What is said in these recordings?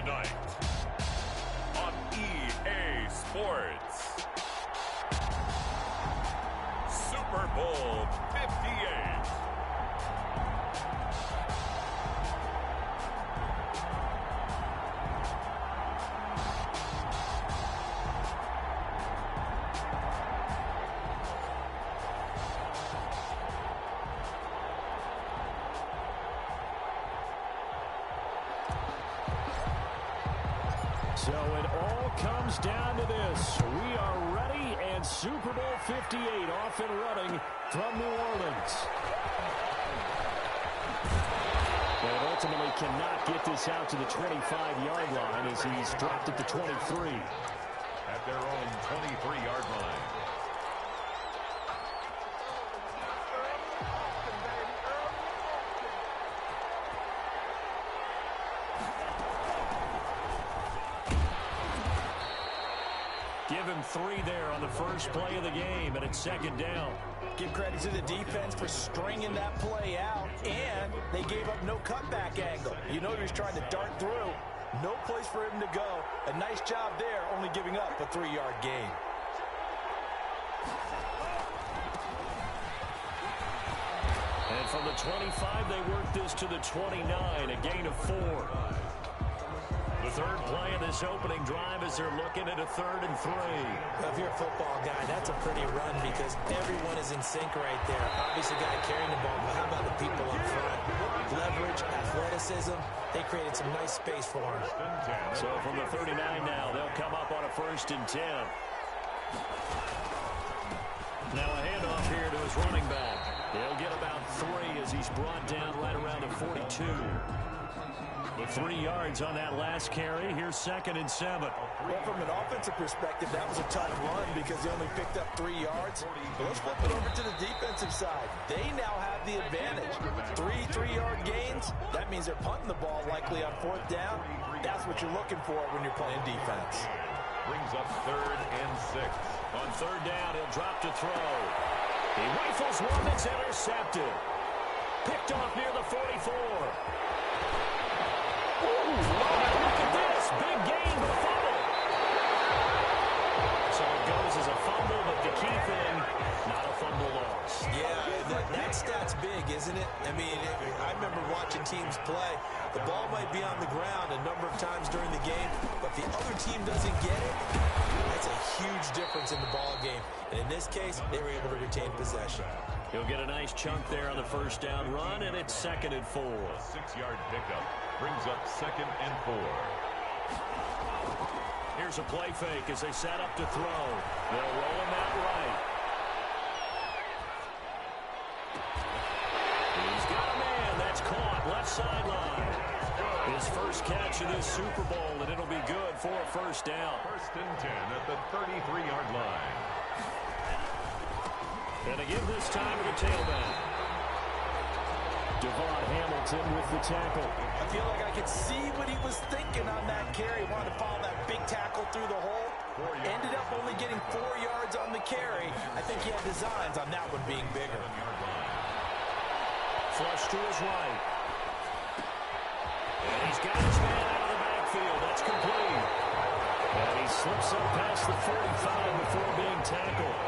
tonight on EA Sports. Super Bowl 58. So it all comes down to this. We are ready, and Super Bowl 58 off and running from New Orleans. But ultimately cannot get this out to the 25-yard line as he's dropped at the 23. At their own 23-yard line. Give him 3 there on the first play of the game, and it's second down. Give credit to the defense for stringing that play out, and they gave up no cutback angle. You know he was trying to dart through. No place for him to go. A nice job there, only giving up a 3-yard gain. And from the 25, they work this to the 29, a gain of 4. The third play of this opening drive as they're looking at a 3rd and 3. If you're a football guy, that's a pretty run because everyone is in sync right there. Obviously, guy carrying the ball, but how about the people up front? Leverage, athleticism, they created some nice space for him. So from the 39 now, they'll come up on a 1st and 10. Now a handoff here to his running back. He'll get about 3 as he's brought down right around the 42. With 3 yards on that last carry, here's 2nd and 7. Well, from an offensive perspective, that was a tough run because they only picked up 3 yards. But let's flip it over to the defensive side. They now have the advantage. 3 3-yard gains, that means they're punting the ball likely on 4th down. That's what you're looking for when you're playing defense. Brings up 3rd and 6. On 3rd down, he'll drop to throw. He rifles one that's intercepted. Picked off near the 44. Ooh, look at this. Big gain, but a fumble. So it goes as a fumble, but the key thing, not a fumble loss. Yeah, that stat's big, isn't it? I mean, I remember watching teams play. The ball might be on the ground a number of times during the game, but if the other team doesn't get it, that's a huge difference in the ball game. And in this case, they were able to retain possession. He'll get a nice chunk there on the 1st down run, and it's 2nd and 4. 6-yard pickup brings up 2nd and 4. Here's a play fake as they set up to throw. They'll roll him out right. He's got a man. That's caught. Left sideline. His first catch of this Super Bowl, and it'll be good for a 1st down. 1st and 10 at the 33-yard line. And again this time to the tailback. Devon Hamilton with the tackle. I feel like I could see what he was thinking on that carry. Wanted to follow that big tackle through the hole. Ended up only getting 4 yards on the carry. I think he had designs on that one being bigger. Flush to his right. And he's got his man out of the backfield. That's complete. And he slips up past the 45 before being tackled.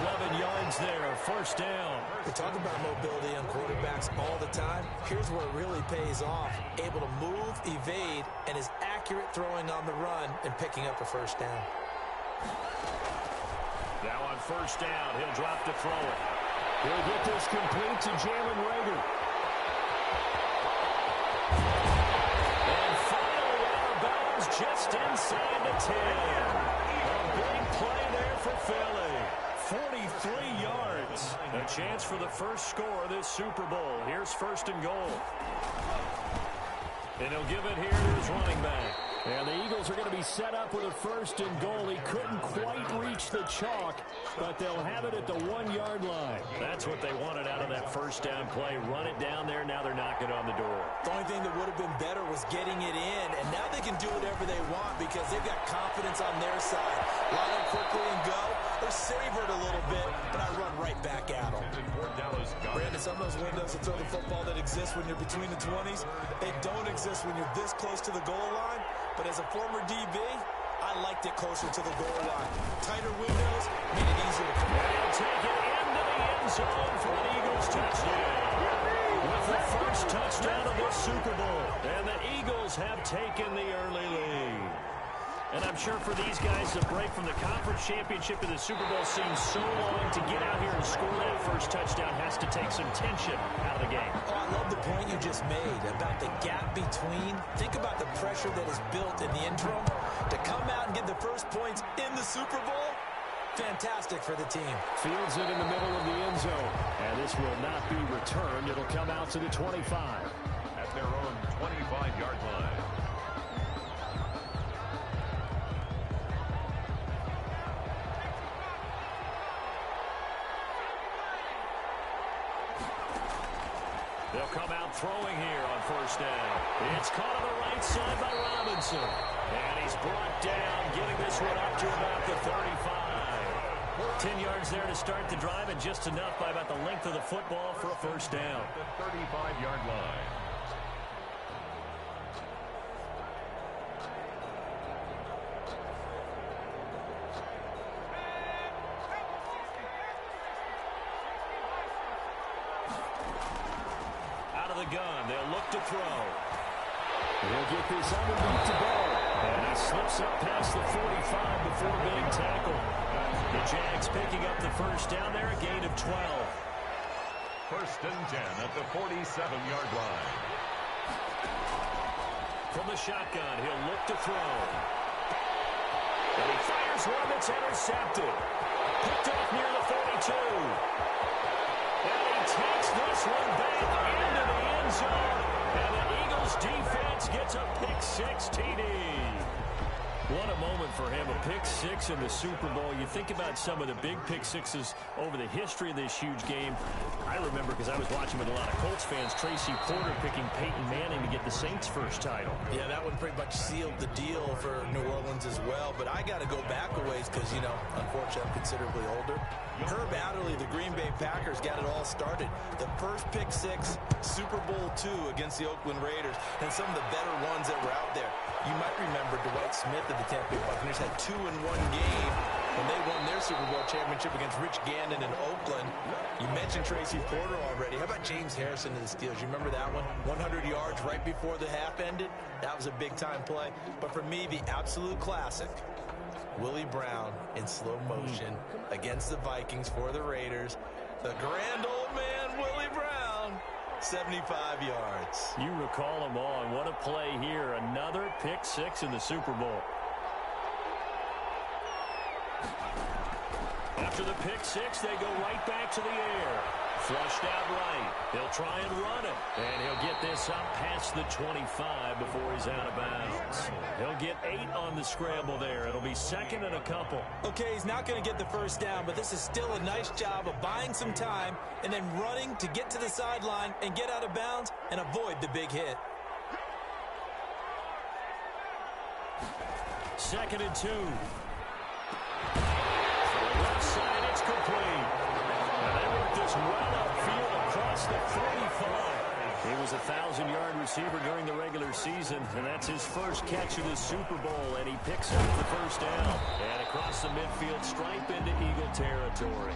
11 yards there, 1st down. We talk about mobility on quarterbacks all the time. Here's where it really pays off. Able to move, evade, and is accurate throwing on the run and picking up a 1st down. Now on 1st down, he'll drop to throw it. He'll get this complete to Jalen Reagor. And finally out of bounds just inside the 10. A big play there for Philly. 43 yards. A chance for the first score of this Super Bowl. Here's 1st and goal. And he'll give it here to his running back. And the Eagles are going to be set up with a 1st and goal. He couldn't quite reach the chalk, but they'll have it at the 1-yard line. That's what they wanted out of that 1st down play. Run it down there. Now they're knocking on the door. The only thing that would have been better was getting it in, and now they can do whatever they want because they've got confidence on their side. Line up quickly and go, or savor it a little bit, but I run right back at them. Brandon, some of those windows to throw the football that exist when you're between the 20s, they don't exist when you're this close to the goal line. but as a former DB, I liked it closer to the goal line. Tighter windows made it easier to come. They'll take it into the end zone for an Eagles touchdown. With the first touchdown of this Super Bowl. And the Eagles have taken the early lead. And I'm sure for these guys, the break from the conference championship to the Super Bowl seems so long. To get out here and score that first touchdown has to take some tension out of the game. Oh, I love the point you just made about the gap between. Think about the pressure that is built in the interim. To come out and get the first points in the Super Bowl, fantastic for the team. Fields it in the middle of the end zone. And this will not be returned. It'll come out to the 25. At their own 25-yard line. They'll come out throwing here on first down. It's caught on the right side by Robinson. And he's brought down, getting this one up to about the 35. 10 yards there to start the drive, and just enough by about the length of the football for a first down. The 35-yard line. Gun. They'll look to throw. He'll get this underneath to go. And he slips up past the 45 before being tackled. The Jags picking up the first down there, a gain of 12. First and 10 at the 47-yard line. From the shotgun, he'll look to throw. And he fires one that's intercepted. Picked off near the 42. And he takes this one back into the end zone. And the Eagles defense gets a pick-6 TD. What a moment for him, a pick-6 in the Super Bowl. You think about some of the big pick-6s over the history of this huge game. I remember, because I was watching with a lot of Colts fans, Tracy Porter picking Peyton Manning to get the Saints' first title. Yeah, that one pretty much sealed the deal for New Orleans as well. But I got to go back a ways because, you know, unfortunately, I'm considerably older. Herb Adderley, the Green Bay Packers, got it all started. The first pick-6, Super Bowl II against the Oakland Raiders, and some of the better ones that were out there. You might remember Dwight Smith of the Tampa Bay Buccaneers had 2 in one game when they won their Super Bowl championship against Rich Gannon in Oakland. You mentioned Tracy Porter already. How about James Harrison of the Steelers? You remember that one? 100 yards right before the half ended. That was a big-time play. But for me, the absolute classic, Willie Brown in slow motion against the Vikings for the Raiders. The grand old man, Willie Brown, 75 yards. You recall them all, and what a play here. Another pick-6 in the Super Bowl. After the pick-6, they go right back to the air. Flushed out right. They'll try and run it. And he'll get this up past the 25 before he's out of bounds. He'll get 8 on the scramble there. It'll be second and a couple. Okay, he's not going to get the first down, but this is still a nice job of buying some time and then running to get to the sideline and get out of bounds and avoid the big hit. Second and 2. Left side, it's complete. And they work this well upfield across the 35. He was a 1,000-yard receiver during the regular season, and that's his first catch of the Super Bowl, and he picks up the first down. And across the midfield stripe into Eagle territory.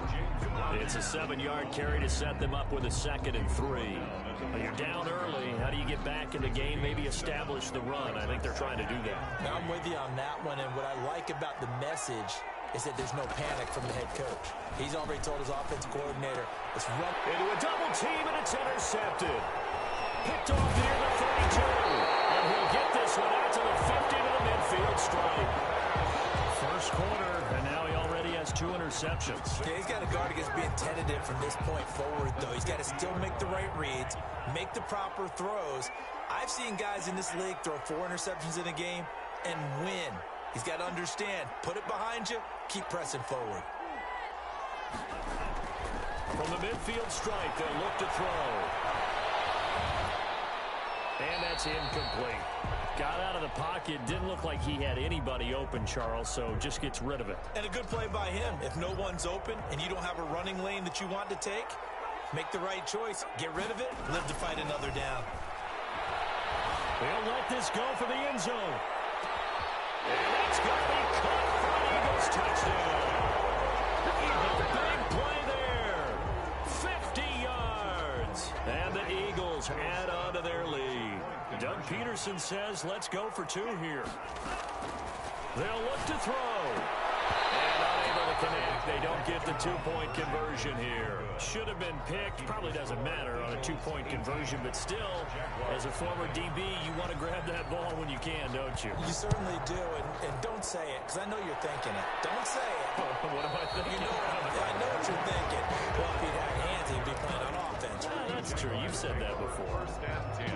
It's a 7-yard carry to set them up with a second and 3. You're down early. How do you get back in the game? Maybe establish the run. I think they're trying to do that. Now, I'm with you on that one, and what I like about the message is that there's no panic from the head coach. He's already told his offensive coordinator, let's run into a double team, and it's intercepted. Picked off near the 32. And he'll get this one out to the 50 to the midfield stripe. First quarter, and now he already has 2 interceptions. Yeah, he's got to guard against being tentative from this point forward, though. He's got to still make the right reads, make the proper throws. I've seen guys in this league throw 4 interceptions in a game and win. He's got to understand, put it behind you, keep pressing forward. From the midfield stripe, they'll look to throw. And that's incomplete. Got out of the pocket. Didn't look like he had anybody open, Charles, so just gets rid of it. And a good play by him. If no one's open and you don't have a running lane that you want to take, make the right choice. Get rid of it. Live to fight another down. They'll let this go for the end zone. And it's going to be caught for an Eagles touchdown. Big play there. 50 yards. And the Eagles add on to their lead. Doug Peterson says, let's go for two here. They'll look to throw. And unable to connect. They don't get the two-point conversion here. Should have been picked. Probably doesn't matter on a two-point conversion, but still, as a former DB, you want to grab that ball when you can, don't you? You certainly do, and don't say it, because I know you're thinking it. Don't say it. What am I thinking? I know what you're thinking. Well, if he'd had hands, he'd be playing on offense. That's true. You've said that before. First and 10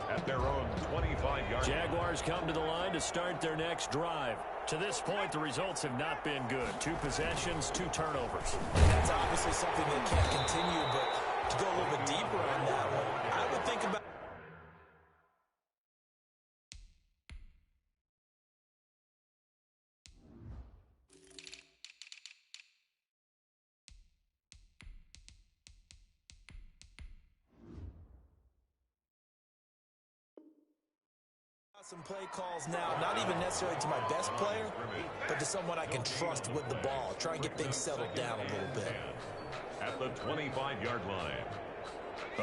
at their own 25-yard. Jaguars come to the line to start their next drive. To this point, the results have not been good. 2 possessions, 2 turnovers. That's obviously something that can't continue, but to go a little bit deeper on that one, I would think about some play calls now, not even necessarily to my best player, but to someone I can trust with the ball. Try and get things settled down a little bit. At the 25-yard line.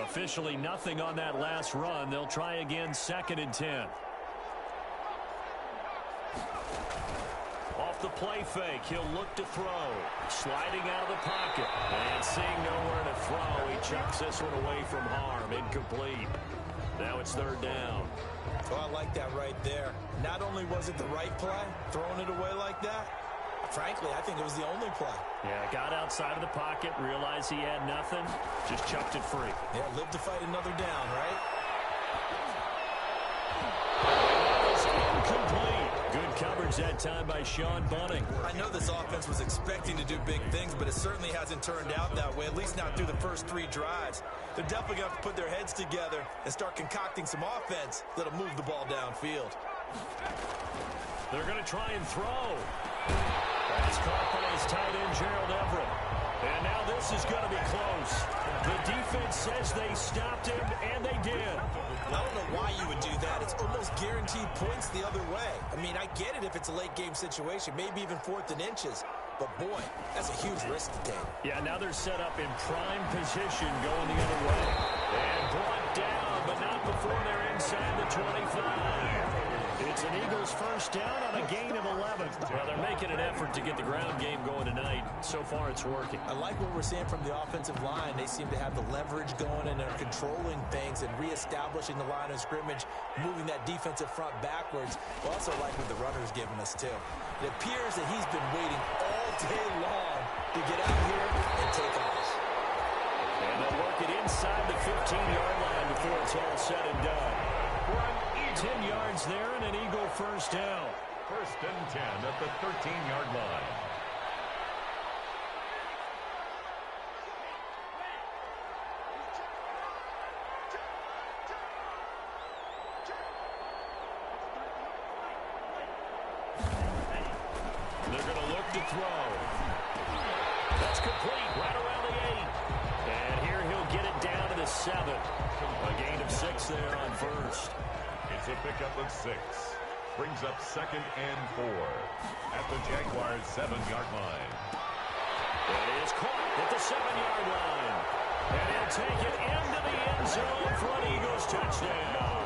Officially nothing on that last run. They'll try again, 2nd and 10. Off the play fake, he'll look to throw. Sliding out of the pocket. And seeing nowhere to throw, he chucks this one away from harm. Incomplete. Now it's 3rd down. Oh, I like that right there. Not only was it the right play, throwing it away like that, frankly, I think it was the only play. Yeah, got outside of the pocket, realized he had nothing, just chucked it free. Yeah, live to fight another down, right? Incomplete. Good coverage that time by Sean Bunting. I know this offense was expecting to do big things, but it certainly hasn't turned out that way, at least not through the first 3 drives. They're definitely going to have to put their heads together and start concocting some offense that'll move the ball downfield. They're going to try and throw. That's caught by his tight end, Gerald Everett. And now this is going to be close. The defense says they stopped him, and they did. I don't know why you would do that. It's almost guaranteed points the other way. I mean, I get it if it's a late-game situation, maybe even 4th and inches. But, boy, that's a huge risk to take. Yeah, now they're set up in prime position going the other way. And brought down, but not before they're inside the 25. It's an Eagles first down on a gain of 11. Well, they're making an effort to get the ground game going tonight. So far, it's working. I like what we're seeing from the offensive line. They seem to have the leverage going, and they're controlling things and reestablishing the line of scrimmage, moving that defensive front backwards. I also like what the runner's giving us, too. It appears that he's been waiting all day long to get out here and take off. And they'll work it inside the 15-yard line before it's all said and done. 10 yards there and an Eagle first down. First and 10 at the 13-yard line. They're going to look to throw. That's complete right around the 8. And here he'll get it down to the 7. A gain of 6 there on first. It's a pickup of 6. Brings up 2nd and 4 at the Jaguars' 7-yard line. It is caught at the 7-yard line. And he'll take it into the end zone for an Eagles touchdown.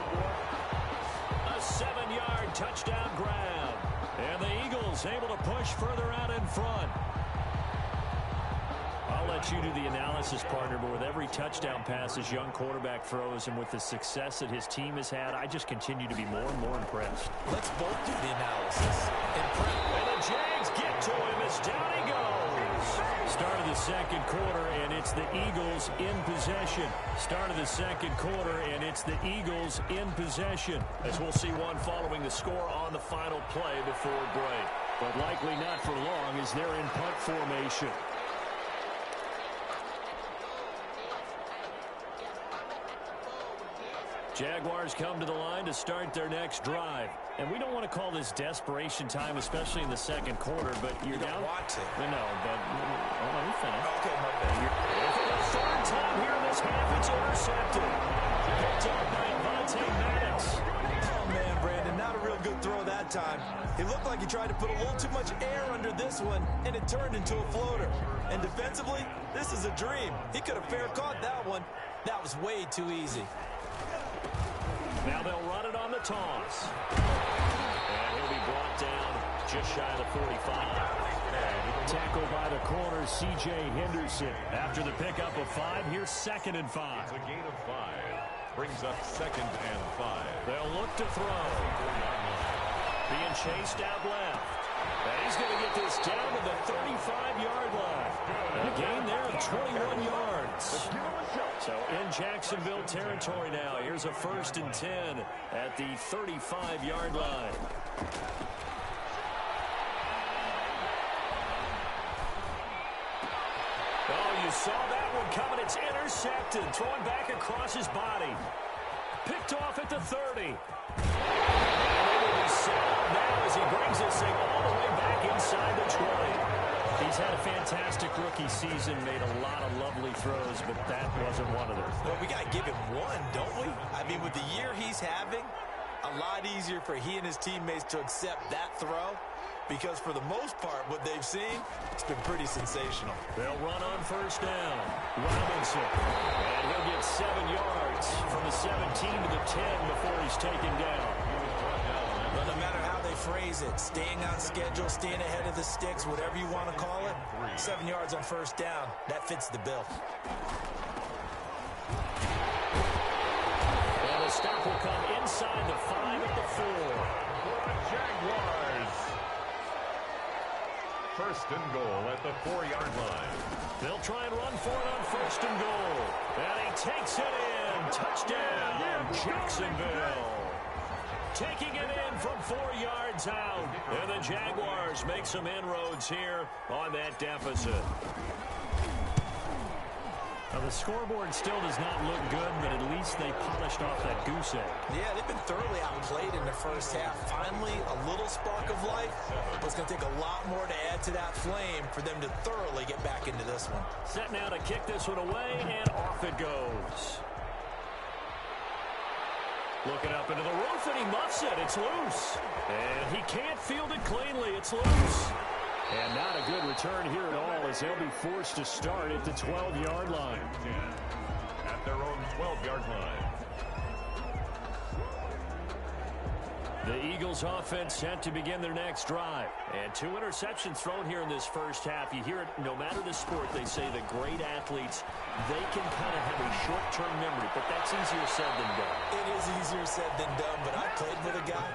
A 7-yard touchdown grab. And the Eagles able to push further out in front. I'll let you do the analysis, partner, but with every touchdown pass this young quarterback throws and with the success that his team has had, I just continue to be more and more impressed. Let's both do the analysis. And the Jags get to him as down he goes. Start of the second quarter, and it's the Eagles in possession. Start of the second quarter, and it's the Eagles in possession. As we'll see one following the score on the final play before break. But likely not for long as they're in punt formation. Jaguars come to the line to start their next drive. And we don't want to call this desperation time, especially in the second quarter, but you're down. You don't want to. No, but let me finish. Okay, my bad. For the 3rd time here in this half, it's intercepted. Picked up by Vontae Maddox. Oh, man, Brandon, not a real good good throw that time. He looked like he tried to put a little too much air under this one, and it turned into a floater. And defensively, this is a dream. He could have fair caught that one. That was way too easy. Now they'll run it on the toss. And he'll be brought down just shy of the 45. Tackle by the corner, C.J. Henderson. After the pickup of 5, here's 2nd and 5. It's a gain of 5. Brings up 2nd and 5. They'll look to throw. Being chased out left. And he's going to get this down to the 35-yard line. A gain there of 21 yards. So in Jacksonville territory now. Here's a 1st and 10 at the 35-yard line. Oh, you saw that one coming. It's intercepted. Throwing back across his body. Picked off at the 30. And it will be set up now as he brings this thing all the way back inside the 20. He's had a fantastic rookie season, made a lot of lovely throws, but that wasn't one of them. Well, we got to give him one, don't we? I mean, with the year he's having, a lot easier for he and his teammates to accept that throw. Because for the most part, what they've seen, it's been pretty sensational. They'll run on 1st down. Robinson. And he'll get 7 yards from the 17 to the 10 before he's taken down. But no matter how they phrase it, staying on schedule, staying ahead of the sticks, whatever you want to call it, 7 yards on 1st down, that fits the bill. And the stop will come inside the 5 at the 4. Jaguars. 1st and goal at the 4-yard line. They'll try and run for it on 1st and goal. And he takes it in. Touchdown, Jacksonville. Taking it in from 4 yards out. And the Jaguars make some inroads here on that deficit. Now, the scoreboard still does not look good, but at least they polished off that goose egg. Yeah, they've been thoroughly outplayed in the 1st half. Finally, a little spark of life, but it's going to take a lot more to add to that flame for them to thoroughly get back into this one. Set now to kick this one away, and off it goes. Looking up into the roof, and he muffs it. It's loose. And he can't field it cleanly. It's loose. And not a good return here at all as they'll be forced to start at the 12-yard line. At their own 12-yard line. The Eagles offense set to begin their next drive. And 2 interceptions thrown here in this 1st half. You hear it, no matter the sport, they say the great athletes, they can kind of have a short-term memory, but that's easier said than done. It is easier said than done, but I played with a guy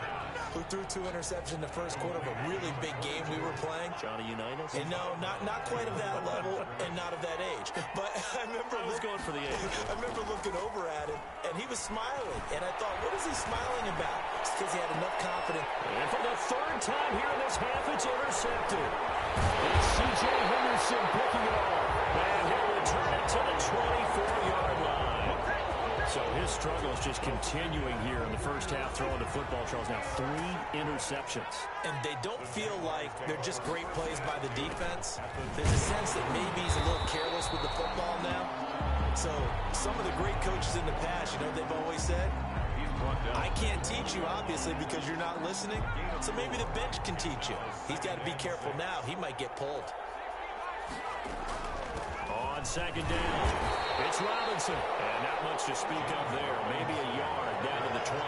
who threw 2 interceptions in the 1st quarter of a really big game we were playing. Johnny Unitas? And no, not quite of that level and not of that age. But I was going for the age. I remember looking over at him, and he was smiling. And I thought, what is he smiling about? It's because he had enough confidence. And for the 3rd time here in this half, it's intercepted. It's C.J. Henderson picking it off. And he'll return it to the 24-yard line. So his struggle is just continuing here in the 1st half throwing the football. Charles, now 3 interceptions. And they don't feel like they're just great plays by the defense. There's a sense that maybe he's a little careless with the football now. So some of the great coaches in the past, you know what they've always said? I can't teach you, obviously, because you're not listening. So maybe the bench can teach you. He's got to be careful now. He might get pulled. On 2nd down, it's Robinson. And not much to speak of there. Maybe a yard down to the 20.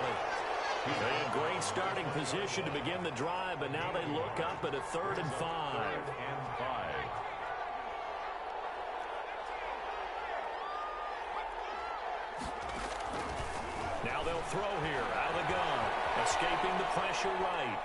They had great starting position to begin the drive, but now they look up at a 3rd and 5. Now they'll throw here out of the gun. Escaping the pressure right.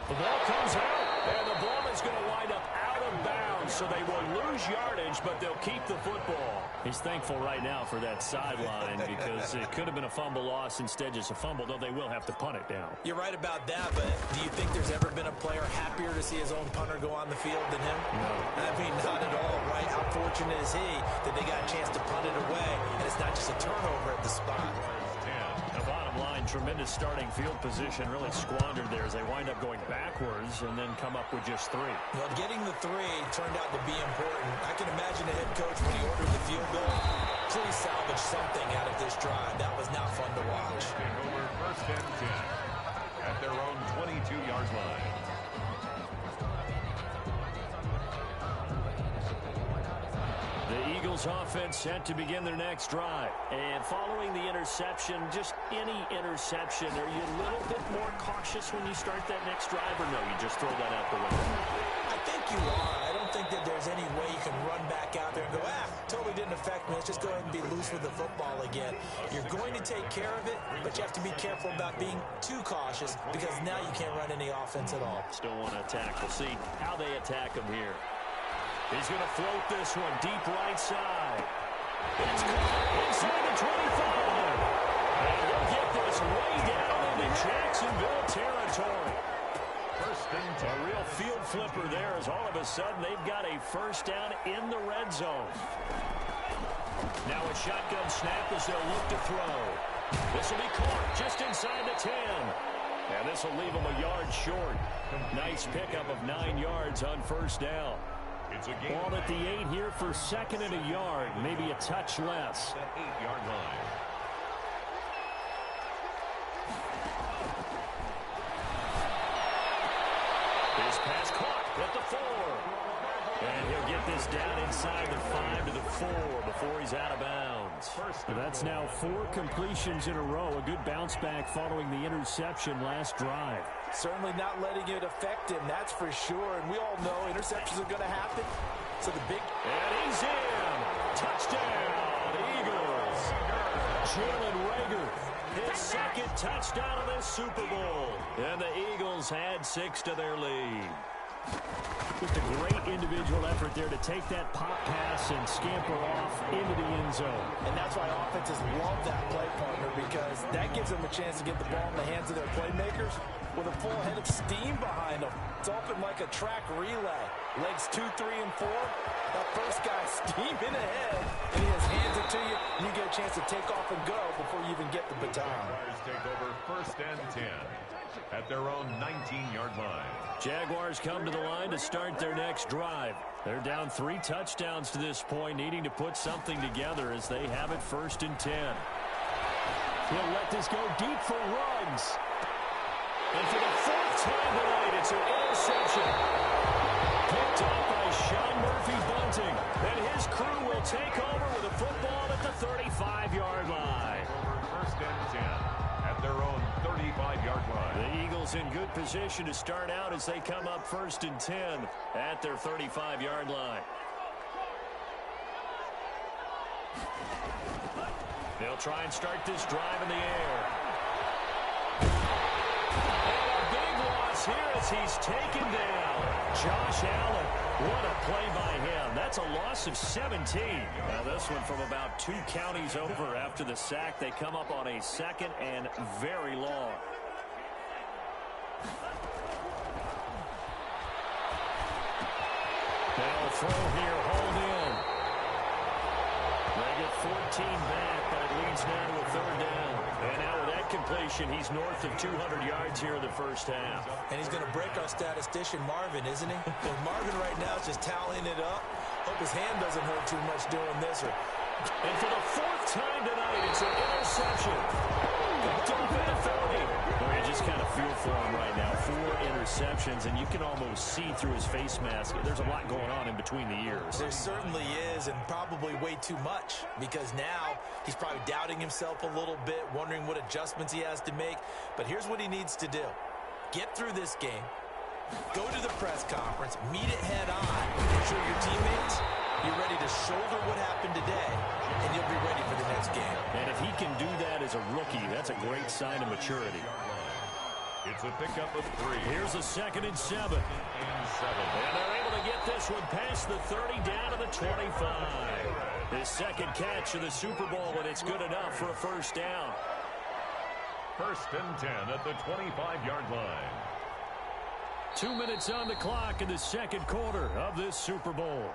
The ball comes out, and the ball is going to wind up out of bounds, so they will lose yardage, but they'll keep the football. He's thankful right now for that sideline because it could have been a fumble loss, instead just a fumble, though they will have to punt it down. You're right about that, but do you think there's ever been a player happier to see his own punter go on the field than him? No. I mean, not at all, right? How fortunate is he that they got a chance to punt it away, and it's not just a turnover at the spot. Bottom line, tremendous starting field position, really squandered there as they wind up going backwards and then come up with just 3. Well, getting the 3 turned out to be important. I can imagine the head coach when he ordered the field goal. Please salvage something out of this drive. That was not fun to watch. Over 1st and 10. at their own 22-yard line. The Eagles offense set to begin their next drive. And following the interception, just any interception, are you a little bit more cautious when you start that next drive, or no, you just throw that out the window? I think you are. I don't think that there's any way you can run back out there and go, totally didn't affect me. Let's just go ahead and be loose with the football again. You're going to take care of it, but you have to be careful about being too cautious because now you can't run any offense at all. Still want to attack. We'll see how they attack him here. He's going to float this one deep right side. It's caught inside the 25. And he'll get this way down into Jacksonville territory. First and 10. A real field flipper there as all of a sudden they've got a first down in the red zone. Now a shotgun snap as they'll look to throw. This will be caught just inside the 10. And this will leave them a yard short. Nice pickup of 9 yards on first down. It's a game Ball at the 8 here for second and a yard, maybe a touch less. That 8-yard line. His pass caught at the 4. And he'll get this down inside the 5 to the 4 before he's out of bounds. That's now 4 completions in a row. A good bounce back following the interception last drive. Certainly not letting it affect him, that's for sure. And we all know interceptions are going to happen. So the big... And he's in. Touchdown, Eagles. Jalen Reagor, his second touchdown of this Super Bowl. And the Eagles add 6 to their lead. Just a great individual effort there to take that pop pass and scamper off into the end zone. And that's why offenses love that play, partner, because that gives them a chance to get the ball in the hands of their playmakers with a full head of steam behind them. It's open like a track relay. Legs 2, 3, and 4. That first guy steaming ahead, and he just hands it to you, and you get a chance to take off and go before you even get the baton. Jaguars take over first and 10 at their own 19-yard line. Jaguars come to the line to start their next drive. They're down 3 touchdowns to this point, needing to put something together as they have it first and 10. He'll let this go deep for Ruggs. And for the 4th time tonight, it's an interception. Picked up by Sean Murphy-Bunting. And his crew will take over with a football at the 35-yard line. First and 10 at their own 35-yard line. The Eagles in good position to start out as they come up first and 10 at their 35-yard line. They'll try and start this drive in the air. And a big loss here as he's taken down. Josh Allen, what a play by him. That's a loss of 17. Now this one from about 2 counties over after the sack. They come up on a second and very long. They'll throw here, hold in. They get 14 back, but it leads now to a 3rd down. And now with that completion, he's north of 200 yards here in the first half. And he's going to break our statistician, Marvin, isn't he? And Marvin right now is just tallying it up. Hope his hand doesn't hurt too much doing this. And for the 4th time tonight, it's an interception. Don't hit the 40. Well, you just kind of feel for him right now. 4 interceptions, and you can almost see through his face mask. There's a lot going on in between the ears. There certainly is, and probably way too much, because now he's probably doubting himself a little bit, wondering what adjustments he has to make. But here's what he needs to do. Get through this game. Go to the press conference, meet it head on, and show your teammates you're ready to shoulder what happened today, and you'll be ready for the next game. And if he can do that as a rookie, that's a great sign of maturity. It's a pickup of 3. Here's a 2nd and 7. And they're able to get this one past the 30 down to the 25. His second catch of the Super Bowl, and it's good enough for a first down. First and 10 at the 25-yard line. 2 minutes on the clock in the second quarter of this Super Bowl.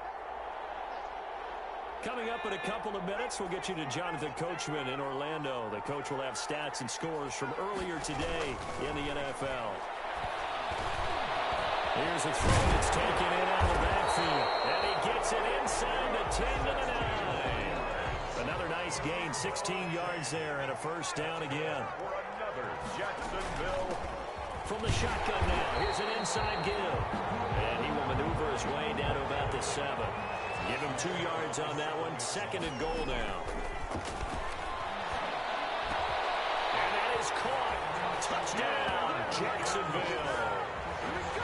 Coming up in a couple of minutes, we'll get you to Jonathan Coachman in Orlando. The coach will have stats and scores from earlier today in the NFL. Here's a throw that's taken in out of the backfield. And he gets it inside the 10 to the 9. Another nice gain, 16 yards there, and a first down again. For another Jacksonville from the shotgun now. Here's an inside give. And he will maneuver his way down to about the 7. Give him 2 yards on that one. 2nd and goal now. And that is caught. Touchdown, Jacksonville.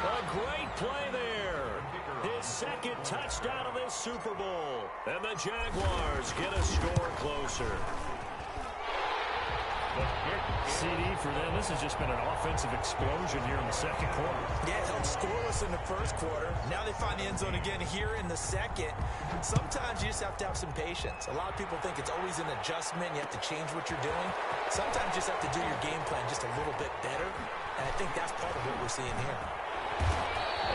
A great play there. His 2nd touchdown of this Super Bowl. And the Jaguars get a score closer. CD for them. This has just been an offensive explosion here in the 2nd quarter. Yeah, held scoreless in the 1st quarter. Now they find the end zone again here in the 2nd. Sometimes you just have to have some patience. A lot of people think it's always an adjustment. You have to change what you're doing. Sometimes you just have to do your game plan just a little bit better. And I think that's part of what we're seeing here.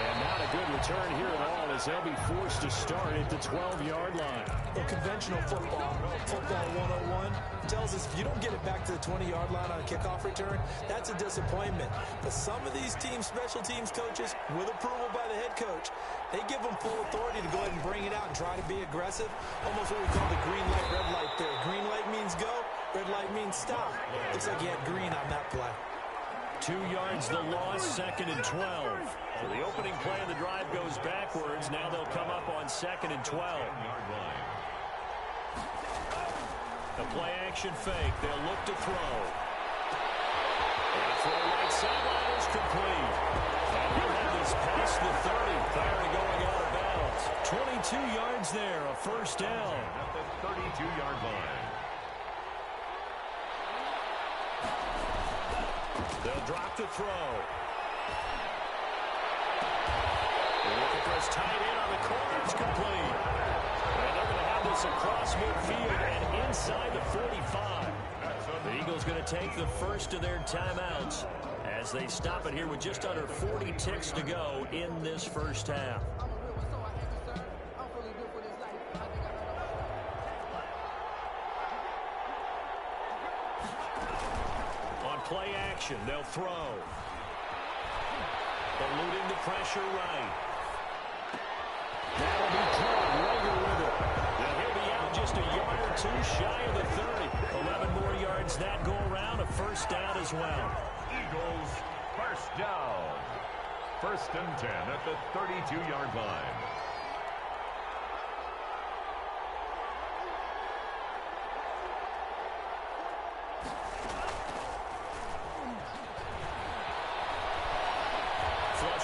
And not a good return here at all as they'll be forced to start at the 12-yard line. Well, conventional football 101, tells us if you don't get it back to the 20-yard line on a kickoff return, that's a disappointment. But some of these teams, special teams coaches, with approval by the head coach, they give them full authority to go ahead and bring it out and try to be aggressive. Almost what we call the green light, red light there. Green light means go, red light means stop. Looks like he had green on that play. 2 yards the loss, 2nd and 12. So the opening play of the drive goes backwards. Now they'll come up on 2nd and 12. The play action fake. They'll look to throw. And throw right sideline is complete. And he'll have this past the 30 prior to going out of bounds. 22 yards there, a 1st down. At the 32-yard line. They'll drop to throw. Looking for his tight end on the corner. It's complete. And they're going to have this across midfield and inside the 45. The Eagles going to take the first of their timeouts as they stop it here with just under 40 ticks to go in this 1st half. Play action, they'll throw. Eluding the pressure right. That'll be caught. Rager with it. Now he'll be out just a yard or 2 shy of the 30. 11 more yards that go around, a 1st down as well. Eagles, 1st down. 1st and 10 at the 32-yard line.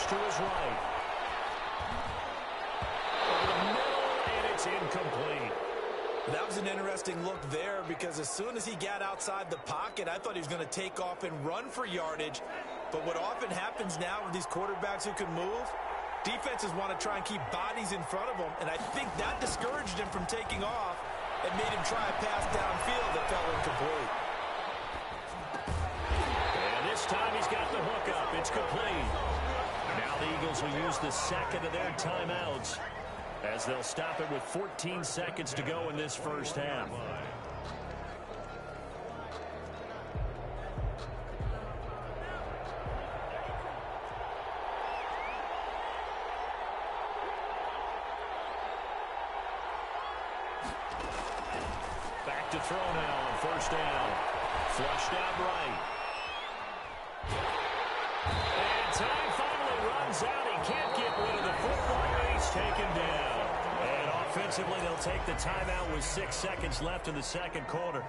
To his right. Over the middle, and it's incomplete. That was an interesting look there because as soon as he got outside the pocket, I thought he was going to take off and run for yardage. But what often happens now with these quarterbacks who can move, defenses want to try and keep bodies in front of them, and I think that discouraged him from taking off and made him try a pass downfield that fell incomplete. And this time he's got the hook up. It's complete. Now the Eagles will use the 2nd of their timeouts as they'll stop it with 14 seconds to go in this 1st half. Back to throw now on 1st down. Flushed out right. And time finally runs out. He can't get rid of the football. He's taken down. And offensively, they'll take the timeout with 6 seconds left in the 2nd quarter.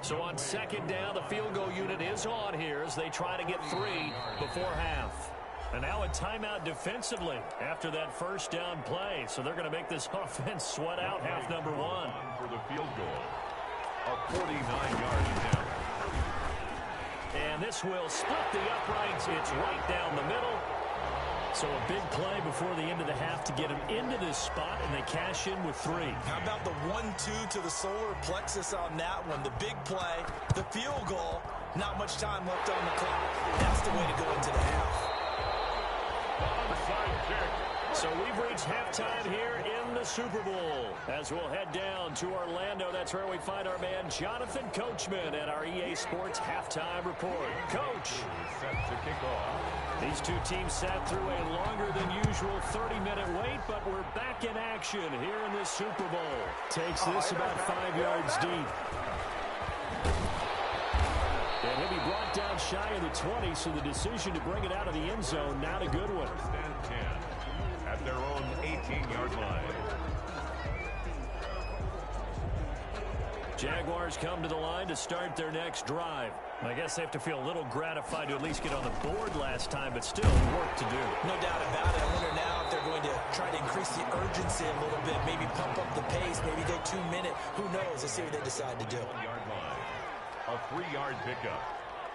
So on 2nd down, the field goal unit is on here as they try to get 3 before half. And now a timeout defensively after that 1st down play. So they're going to make this offense sweat out half number 1. For the field goal. A 49-yard attempt. And this will split the uprights. It's right down the middle. So a big play before the end of the half to get him into this spot, and they cash in with 3. How about the 1-2 to the solar plexus on that one? The big play, the field goal, not much time left on the clock. That's the way to go into the half. Onside kick. So we've reached halftime here in the Super Bowl. As we'll head down to Orlando, that's where we find our man Jonathan Coachman at our EA Sports Halftime Report. Coach. Set to kick off. These two teams sat through a longer than usual 30-minute wait, but we're back in action here in this Super Bowl. Takes this about 5 yards deep. down shy of the 20, so the decision to bring it out of the end zone, not a good one. First and 10 at their own 18-yard line. Jaguars come to the line to start their next drive. I guess they have to feel a little gratified to at least get on the board last time, but still work to do. No doubt about it. I wonder now if they're going to try to increase the urgency a little bit, maybe pump up the pace, maybe go 2 minute. Who knows? Let's see what they decide to do. Yard line. A 3-yard pickup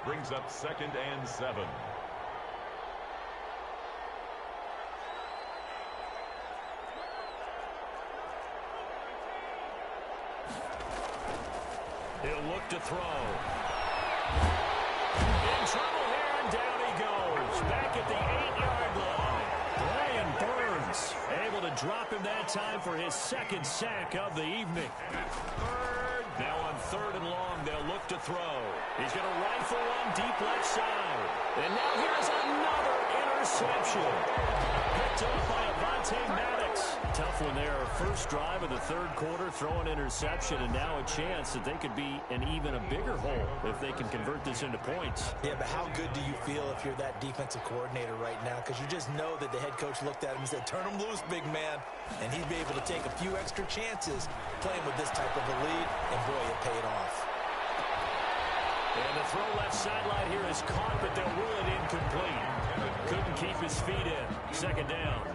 brings up 2nd and 7. He'll look to throw. In trouble here, and down he goes. Back at the 8-yard line. Brian Burns able to drop him that time for his 2nd sack of the evening. Third. Now on 3rd and long, they'll look to throw. He's going to rifle one deep left side. And now here's another interception. Picked up by Avonte Maddox. Tough one there. First drive of the 3rd quarter, throw an interception, and now a chance that they could be in even a bigger hole if they can convert this into points. Yeah, but how good do you feel if you're that defensive coordinator right now? Because you just know that the head coach looked at him and said, turn him loose, big man. And he'd be able to take a few extra chances playing with this type of a lead, and boy, it paid off. And the throw left sideline here is caught, but they'll rule it incomplete. Couldn't keep his feet in. 2nd down.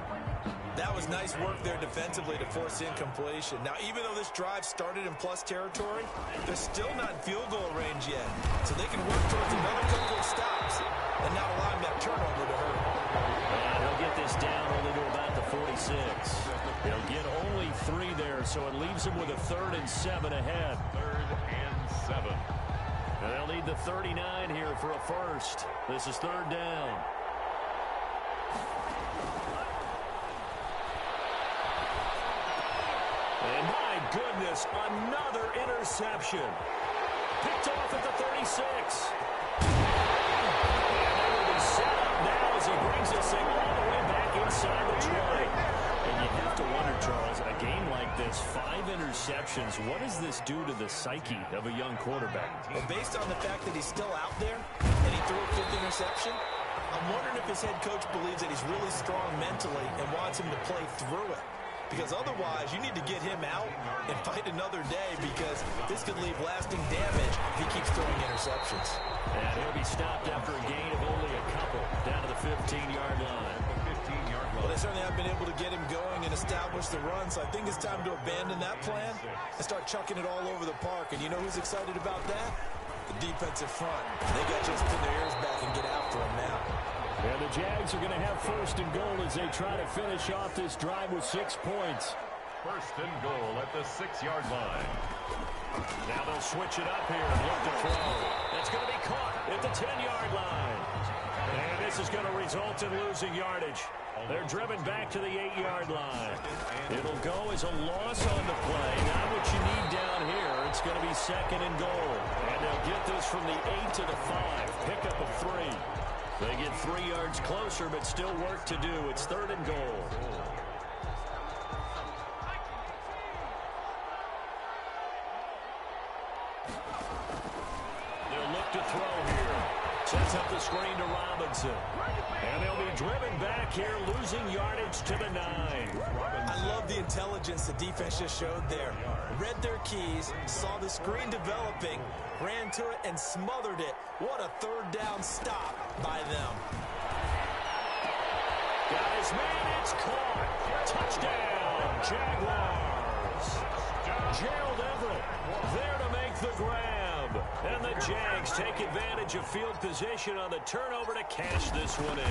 That was nice work there defensively to force incompletion. Now, even though this drive started in plus territory, they're still not in field goal range yet. So they can work towards another couple of stops and not allowing that turnover to hurt them. And he'll get this down only to about the 46. He'll get only 3 there, so it leaves him with a 3rd and 7 ahead. 3rd and 7. And they'll need the 39 here for a first. This is 3rd down. And my goodness, another interception. Picked off at the 36. And they will be set up now as he brings this thing all the way back inside the 20. And you have to wonder, Charles, a game like this, 5 interceptions, what does this do to the psyche of a young quarterback? Well, based on the fact that he's still out there and he threw a 5th interception, I'm wondering if his head coach believes that he's really strong mentally and wants him to play through it. Because otherwise, you need to get him out and fight another day, because this could leave lasting damage if he keeps throwing interceptions. And he'll be stopped after a gain of only a couple, down to the 15-yard line. 15-yard line. Well, they certainly haven't been able to get him going and establish the run, so I think it's time to abandon that plan and start chucking it all over the park. And you know who's excited about that? The defensive front. They got just put their ears back and get after him now. And the Jags are going to have 1st and goal as they try to finish off this drive with 6 points. 1st and goal at the 6-yard line. Now they'll switch it up here and look to throw. It's going to be caught at the 10-yard line. And this is going to result in losing yardage. They're driven back to the 8-yard line. It'll go as a loss on the play. Not what you need down here. It's going to be 2nd and goal. And they'll get this from the 8 to the 5. Pickup of 3. They get 3 yards closer, but still work to do. It's 3rd and goal. They'll look to throw here. Sets up the screen to Robinson. And they'll be driven back here, losing yardage to the 9. I love the intelligence the defense just showed there. Read their keys, saw the screen developing, ran to it, and smothered it. What a 3rd down stop by them. Guys, man, it's caught. Touchdown, Jaguars. Gerald Everett there to make the grab. And the Jags take advantage of field position on the turnover to cash this one in.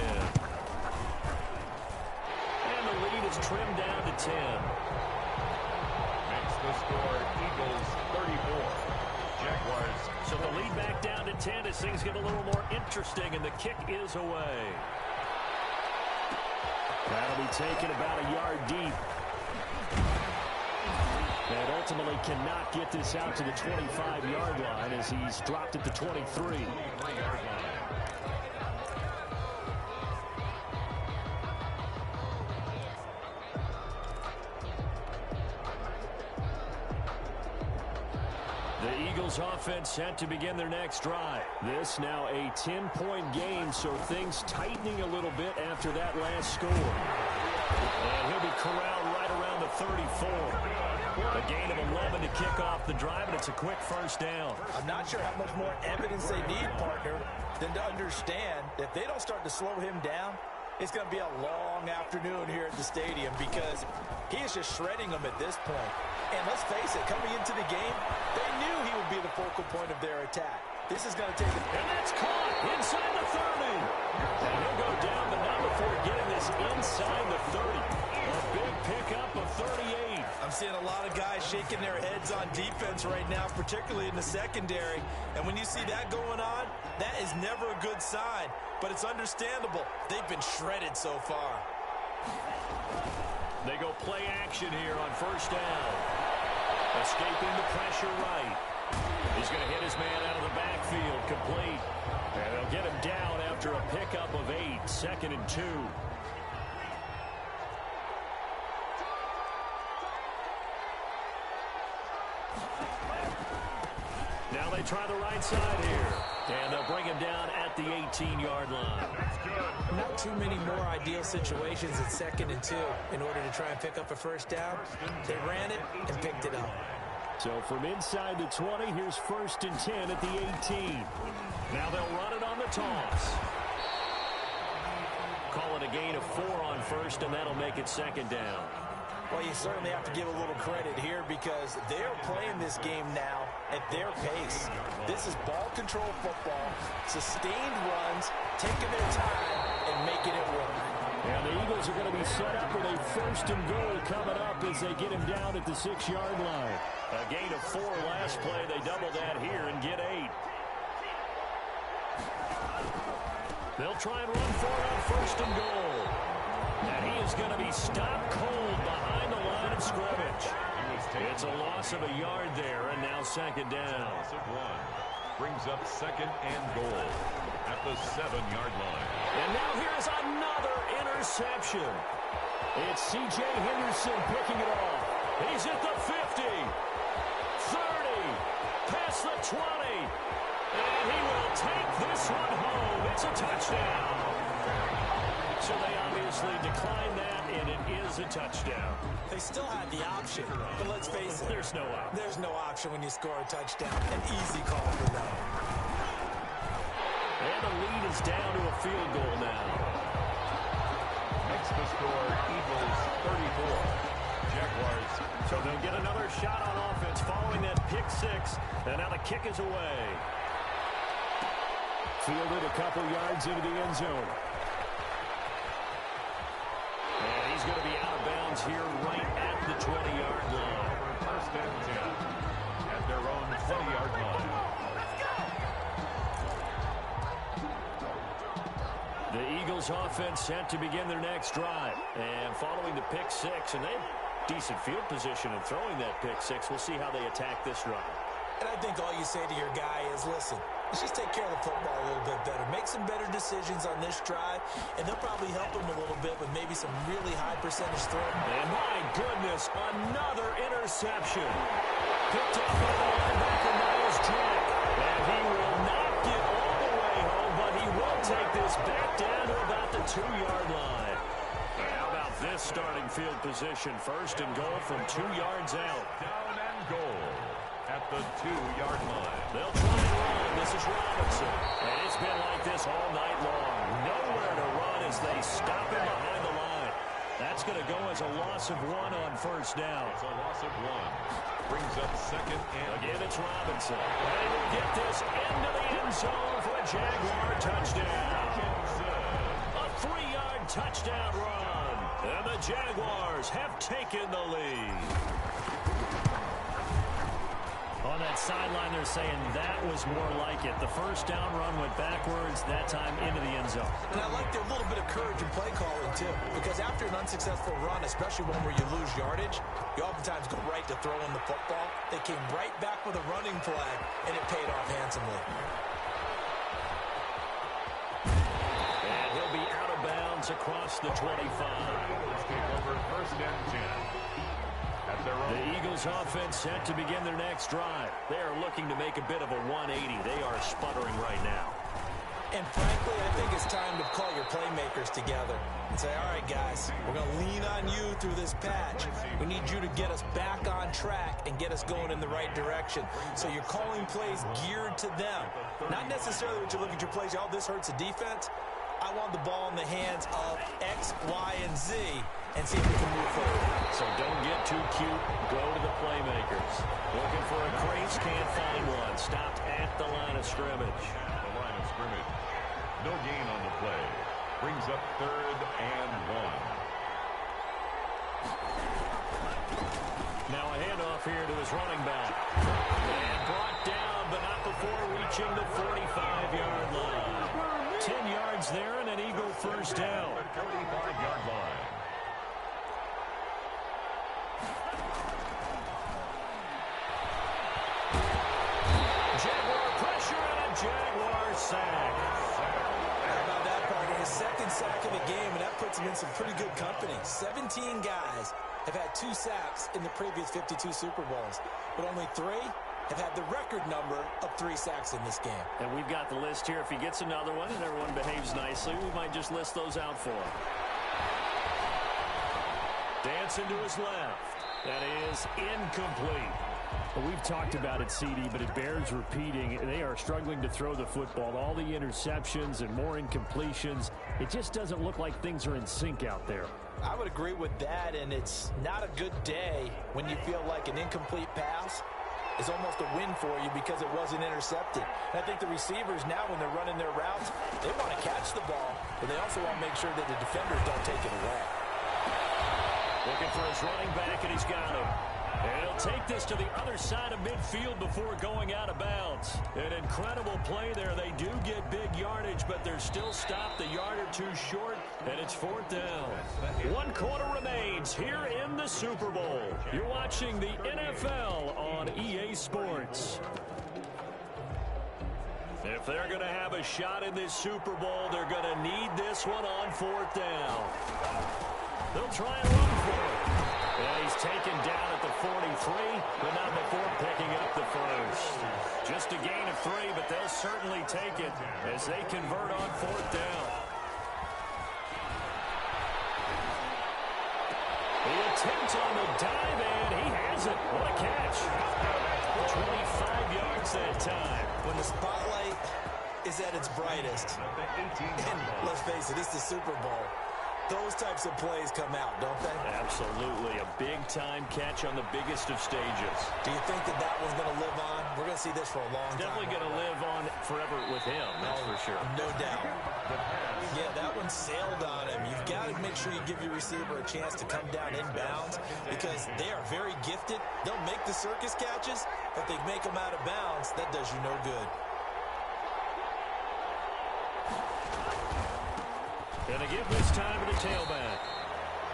And the lead is trimmed down to 10. Makes the score Eagles 34. Jaguars. So the lead back down to 10 as things get a little more interesting, and the kick is away. That'll be taken about a yard deep. And ultimately cannot get this out to the 25-yard line as he's dropped at the 23. The Eagles offense set to begin their next drive. This now a 10-point game, so things tightening a little bit after that last score. And he'll be corralled right around the 34. A gain of 11 to kick off the drive, and it's a quick first down. I'm not sure how much more evidence they need, partner, than to understand that if they don't start to slow him down, it's going to be a long afternoon here at the stadium because he is just shredding them at this point. And let's face it, coming into the game, they knew he would be the focal point of their attack. This is going to take a... And that's caught inside the 30. And he'll go down, but not before getting this inside the 30. A big pickup of 38. I'm seeing a lot of guys shaking their heads on defense right now, particularly in the secondary. And when you see that going on, that is never a good sign. But it's understandable. They've been shredded so far. They go play action here on first down. Escaping the pressure right. He's going to hit his man out of the backfield, complete. And they'll get him down after a pickup of 8, 2nd and 2. Now they try the right side here. And they'll bring him down at the 18-yard line. Not too many more ideal situations at 2nd and 2 in order to try and pick up a first down. They ran it and picked it up. So from inside the 20, here's 1st and 10 at the 18. Now they'll run it on the toss. Call it a gain of 4 on first, and that'll make it 2nd down. Well, you certainly have to give a little credit here because they're playing this game now at their pace. This is ball control football, sustained runs, taking their time and making it work. And the Eagles are going to be set up with a 1st and goal coming up as they get him down at the 6-yard line. A gain of 4 last play. They double that here and get 8. They'll try and run for it on 1st and goal. And he is going to be stopped cold behind the line of scrimmage. It's a loss of a yard there, and now 2nd down. Loss of 1. Brings up 2nd and goal at the 7-yard line. And now here's another interception. It's C.J. Henderson picking it off. He's at the 50, 30, past the 20. And he will take this one home. It's a touchdown. So they obviously declined that, and it is a touchdown. They still had the option, but let's face it. There's no option. There's no option when you score a touchdown. An easy call for them. And the lead is down to a field goal now. Makes the score Eagles 34. Jaguars. So they'll get another shot on offense following that pick 6. And now the kick is away. Fielded a couple yards into the end zone. And he's going to be out of bounds here right at the 20-yard line. 1st and 10 at their own 20-yard line. The Eagles offense set to begin their next drive. And following the pick 6, and they have decent field position in throwing that pick 6. We'll see how they attack this drive. And I think all you say to your guy is, listen, let's just take care of the football a little bit better. Make some better decisions on this drive, and they'll probably help him a little bit with maybe some really high percentage throw. And my goodness, another interception. Picked up by the linebacker, Miles Jack. And he will not get all the way home, but he will take this back down to about the 2-yard line. How about this starting field position? 1st and goal from 2 yards out. Down and goal at the 2-yard line. They'll try and run. This is Robinson. And it's been like this all night long. Nowhere to run as they stop him behind the line. That's going to go as a loss of 1 on 1st down. It's a loss of 1. Brings up 2nd and... Again, it's Robinson. And he will get this into the end zone for a Jaguar touchdown. A 3-yard touchdown run. And the Jaguars have taken the lead. On that sideline, they're saying that was more like it. The 1st down run went backwards, that time into the end zone. And I like their little bit of courage in play calling, too, because after an unsuccessful run, especially one where you lose yardage, you oftentimes go right to throwing the football. They came right back with a running flag, and it paid off handsomely. And he'll be out of bounds across the 25. Let's take over 1st and 10. At The Eagles offense set to begin their next drive. They are looking to make a bit of a 180. They are sputtering right now. And frankly, I think it's time to call your playmakers together and say, all right, guys, we're going to lean on you through this patch. We need you to get us back on track and get us going in the right direction. So you're calling plays geared to them. Not necessarily what you look at your plays, oh, this hurts the defense. I want the ball in the hands of X, Y, and Z and see if we can move forward. So don't get too cute. Go to the playmakers. Looking for a crease, can't find one. Stopped at the line of scrimmage. The line of scrimmage. No gain on the play. Brings up 3rd and 1. Now a handoff here to his running back. And brought down, but not before reaching the 45-yard line. 10 yards there and an Eagle first down. 45-yard line. Jaguar pressure and a Jaguar sack. How about that part? His second sack of the game, and that puts him in some pretty good company. 17 guys have had 2 sacks in the previous 52 Super Bowls, but only 3 have had the record number of 3 sacks in this game. And we've got the list here. If he gets another one and everyone behaves nicely, we might just list those out for him. Dancing to his left. That is incomplete. Well, we've talked about it, CD, but it bears repeating. They are struggling to throw the football. All the interceptions and more incompletions. It just doesn't look like things are in sync out there. I would agree with that, and it's not a good day when you feel like an incomplete pass is almost a win for you because it wasn't intercepted. And I think the receivers now, when they're running their routes, they want to catch the ball, but they also want to make sure that the defenders don't take it away. Looking for his running back, and he's got him. And he'll take this to the other side of midfield before going out of bounds. An incredible play there. They do get big yardage, but they're still stopped a yard or two short, and it's 4th down. 1 quarter remains here in the Super Bowl. You're watching the NFL on EA Sports. If they're going to have a shot in this Super Bowl, they're going to need this one on 4th down. They'll try and run for it. And he's taken down at the 43, but not before picking up the first. Just a gain of 3, but they'll certainly take it as they convert on 4th down. The attempt on the dive, and he has it. What a catch. 25 yards that time. When the spotlight is at its brightest, and let's face it, it's the Super Bowl, those types of plays come out, don't they? Absolutely. A big-time catch on the biggest of stages. Do you think that that one's going to live on? We're going to see this for a long time. Definitely going to live on forever with him, that's for sure. No doubt. Yeah, that one sailed on him. You've got to make sure you give your receiver a chance to come down inbounds because they are very gifted. They'll make the circus catches, but they make them out of bounds. That does you no good. Gonna give this time to the tailback.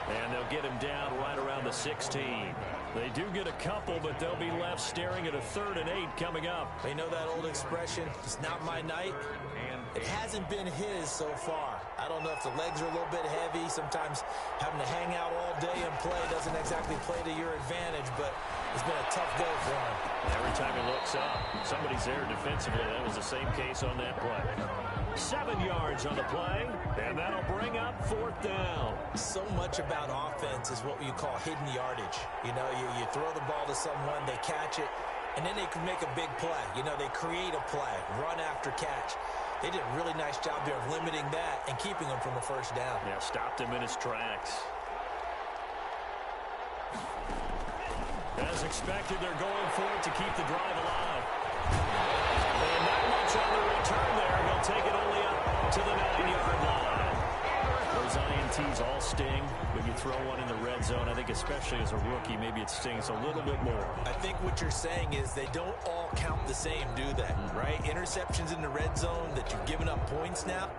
And they'll get him down right around the 16. They do get a couple, but they'll be left staring at a 3rd and 8 coming up. You know that old expression, it's not my night? It hasn't been his so far. I don't know if the legs are a little bit heavy. Sometimes having to hang out all day and play doesn't exactly play to your advantage, but it's been a tough go for him. Every time he looks up, somebody's there defensively. That was the same case on that play. 7 yards on the play, and that'll bring up 4th down. So much about offense is what you call hidden yardage. You know, you throw the ball to someone, they catch it, and then they can make a big play. You know, they create a play, run after catch. They did a really nice job there of limiting that and keeping him from a first down. Yeah, stopped him in his tracks. As expected, they're going for it to keep the drive alive. And not much on the return there. He'll take it only up to the 9-yard line. Those INTs all sting, but you throw one in the red zone, I think especially as a rookie, maybe it stings a little bit more. I think what you're saying is they don't all count the same, do they? Right? Interceptions in the red zone that you've given up points now.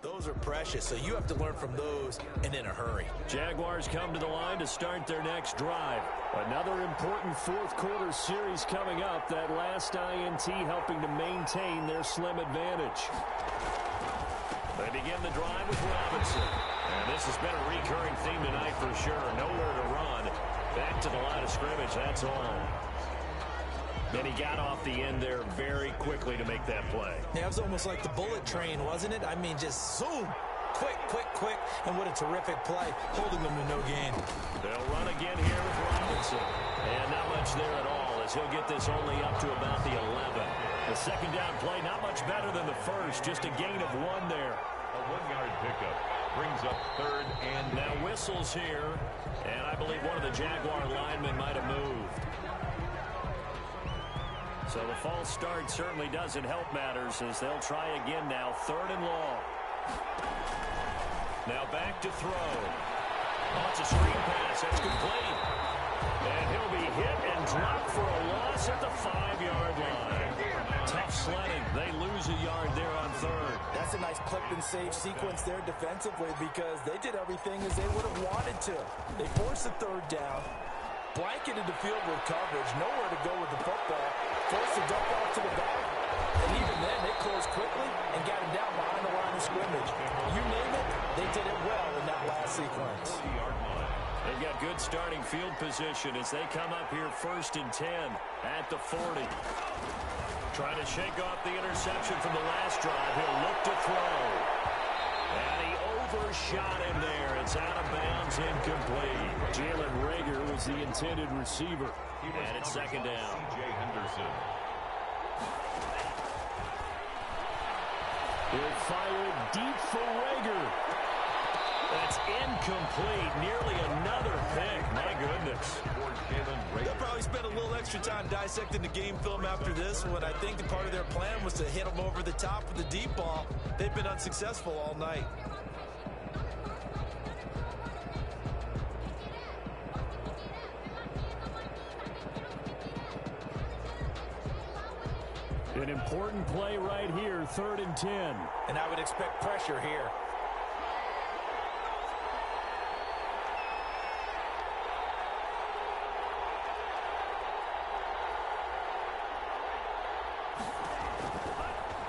Those are precious, so you have to learn from those and in a hurry. Jaguars come to the line to start their next drive. Another important fourth-quarter series coming up. That last INT helping to maintain their slim advantage. They begin the drive with Robinson. And this has been a recurring theme tonight for sure. Nowhere to run. Back to the line of scrimmage, that's all. And he got off the end there very quickly to make that play. Yeah, it was almost like the bullet train, wasn't it? I mean, just zoom. Quick, quick, quick. And what a terrific play, holding them to no gain. They'll run again here with Robinson. And not much there at all, as he'll get this only up to about the 11. The second down play, not much better than the first. Just a gain of 1 there. A 1-yard pickup brings up third and now whistles here. And I believe one of the Jaguar linemen might have moved. So the false start certainly doesn't help matters as they'll try again now. Third and long. Now back to throw. Oh, it's a screen pass. That's complete. And he'll be hit and dropped for a loss at the 5-yard line. Tough sledding. They lose a yard there on third. That's a nice clip and save sequence there defensively because they did everything as they would have wanted to. They forced the third down, blanketed the field with coverage, nowhere to go with the football, forced the dump off to the back, and even then they closed quickly and got him down behind the line of scrimmage. You name it, they did it well in that last sequence. They've got good starting field position as they come up here 1st and 10 at the 40. Trying to shake off the interception from the last drive. He'll look to throw. And he overshot him there. It's out of bounds, incomplete. Jalen Reagor was the intended receiver. And it's second down. C.J. Henderson. He'll fire deep for Reagor. That's incomplete. Nearly another pick. My goodness. They'll probably spend a little extra time dissecting the game film after this one. I think the part of their plan was to hit them over the top with the deep ball. They've been unsuccessful all night. An important play right here, 3rd and 10. And I would expect pressure here.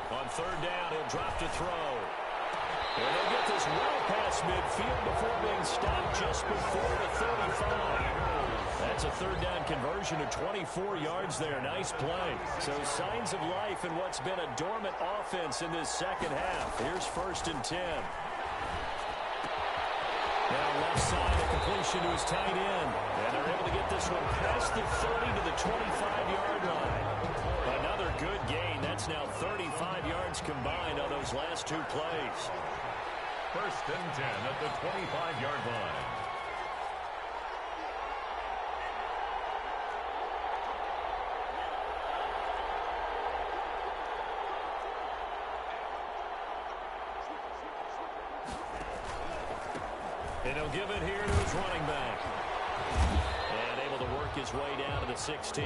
On third down, he'll drop to throw. And they'll get this well past midfield before being stopped just before the 35. That's a third down conversion of 24 yards there. Nice play. So signs of life in what's been a dormant offense in this second half. Here's 1st and 10. Now left side, a completion to his tight end. And they're able to get this one past the 30 to the 25-yard line. Another good gain. That's now 35 yards combined on those last 2 plays. 1st and 10 at the 25-yard line. And he'll give it here to his running back. And able to work his way down to the 16.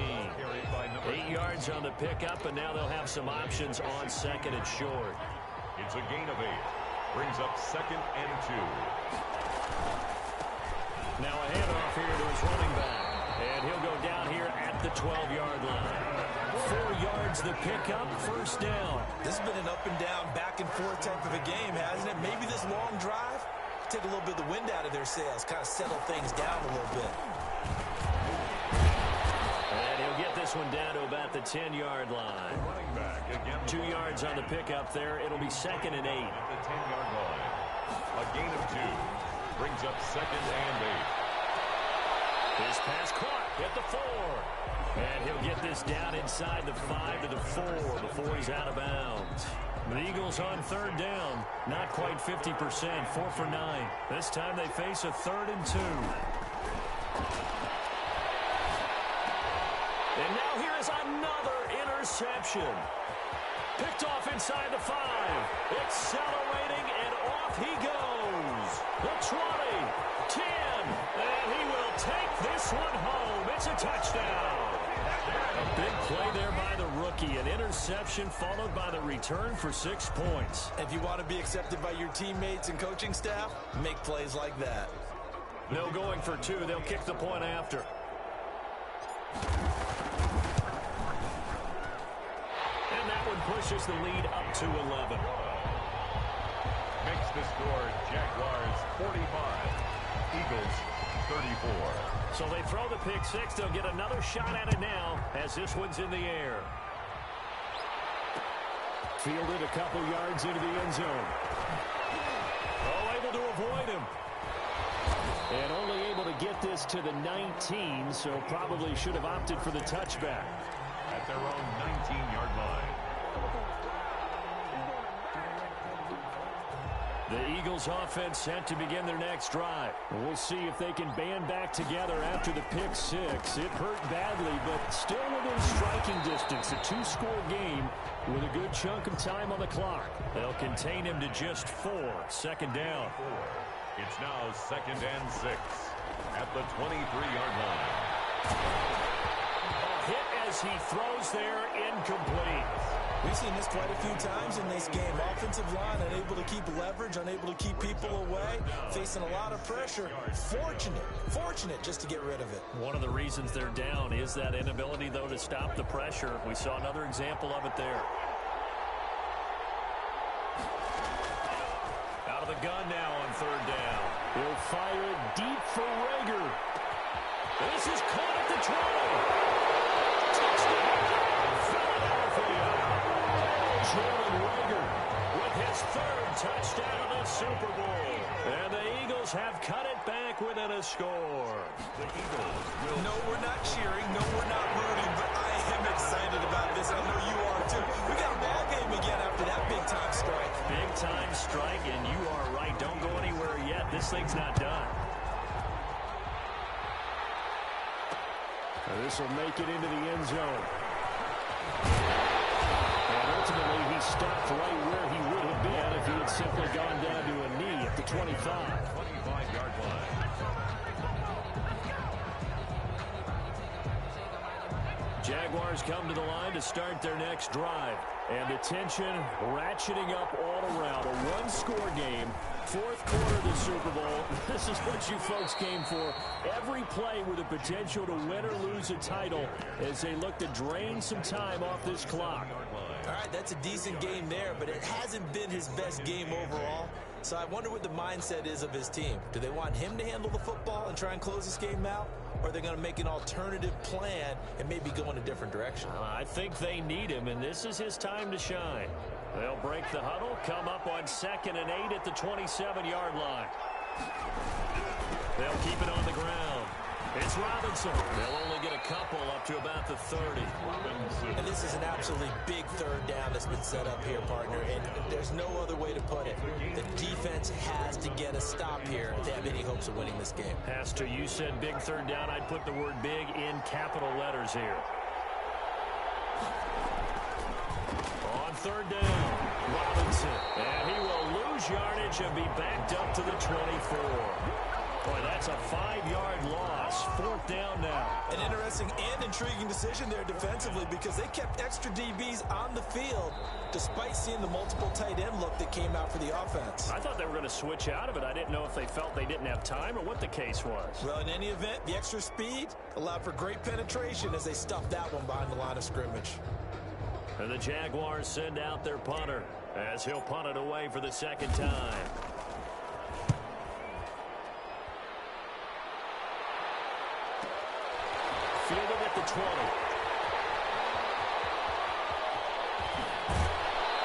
8 yards on the pickup, and now they'll have some options on 2nd and short. It's a gain of 8. Brings up 2nd and 2. Now a handoff here to his running back. And he'll go down here at the 12-yard line. 4 yards the pickup, 1st down. This has been an up and down, back and forth type of a game, hasn't it? Maybe this long drive take a little bit of the wind out of their sails, kind of settle things down a little bit. And he'll get this one down to about the 10-yard line. Running back again. 2 yards on the pickup there. It'll be 2nd and 8. At the 10-yard line. A gain of 2. Brings up 2nd and 8. His pass caught at the 4. And he'll get this down inside the 5 to the 4 before he's out of bounds. The Eagles on 3rd down. Not quite 50%. 4 for 9. This time they face a 3rd and 2. And now here is another interception. Picked off inside the 5. Accelerating, and off he goes. The 20, 10, and he will take this one home. It's a touchdown. A big play there by the rookie. rookie. An interception followed by the return for 6 points. If you want to be accepted by your teammates and coaching staff, make plays like that. No going for 2. They'll kick the point after. And that one pushes the lead up to 11. Makes the score Jaguars 45, Eagles 34. So they throw the pick 6. They'll get another shot at it now as this one's in the air. Fielded a couple yards into the end zone. Oh, able to avoid him. And only able to get this to the 19, so probably should have opted for the touchback. At their own 19-yard line. The Eagles offense set to begin their next drive. We'll see if they can band back together after the pick 6. It hurt badly, but still within striking distance. A 2-score game with a good chunk of time on the clock. They'll contain him to just 4. Second down. It's now 2nd and 6 at the 23-yard line. A hit as he throws there, incomplete. We've seen this quite a few times in this game. Offensive line unable to keep leverage, unable to keep people away, facing a lot of pressure. Fortunate just to get rid of it. One of the reasons they're down is that inability, though, to stop the pressure. We saw another example of it there. Out of the gun now on 3rd down. He'll fire it deep for Rager. This is caught at the 20. Touchdown, Philadelphia. Jalen Rager with his 3rd touchdown of the Super Bowl. And the Eagles have cut it back within a score. The Eagles will... No, we're not cheering. No, we're not rooting. But I am excited about this. I know you are, too. We got a ball game again after that big-time strike. Big-time strike, and you are right. Don't go anywhere yet. This thing's not done. This will make it into the end zone. And ultimately, he stopped right where he would have been if he had simply gone down to a knee at the 25. 25-yard line. Jaguars come to the line to start their next drive. And the tension ratcheting up all around. A 1-score game. 4th quarter of the Super Bowl. This is what you folks came for. Every play with the potential to win or lose a title as they look to drain some time off this clock. All right, that's a decent game there, but it hasn't been his best game overall. So I wonder what the mindset is of his team. Do they want him to handle the football and try and close this game out? Or are they going to make an alternative plan and maybe go in a different direction? I think they need him, and this is his time to shine. They'll break the huddle, come up on 2nd and 8 at the 27-yard line. They'll keep it on the ground. It's Robinson. They'll only get a couple up to about the 30. And this is an absolutely big 3rd down that's been set up here, partner, and there's no other way to put it. The defense has to get a stop here if they have any hopes of winning this game. Has to. You said big 3rd down. I'd put the word big in capital letters here. On 3rd down, Robinson. And he will lose yardage and be backed up to the 24. Boy, that's a 5-yard loss. 4th down now. An interesting and intriguing decision there defensively because they kept extra DBs on the field despite seeing the multiple tight end look that came out for the offense. I thought they were going to switch out of it. I didn't know if they felt they didn't have time or what the case was. Well, in any event, the extra speed allowed for great penetration as they stuffed that one behind the line of scrimmage. And the Jaguars send out their punter as he'll punt it away for the 2nd time. Fielded at the 20.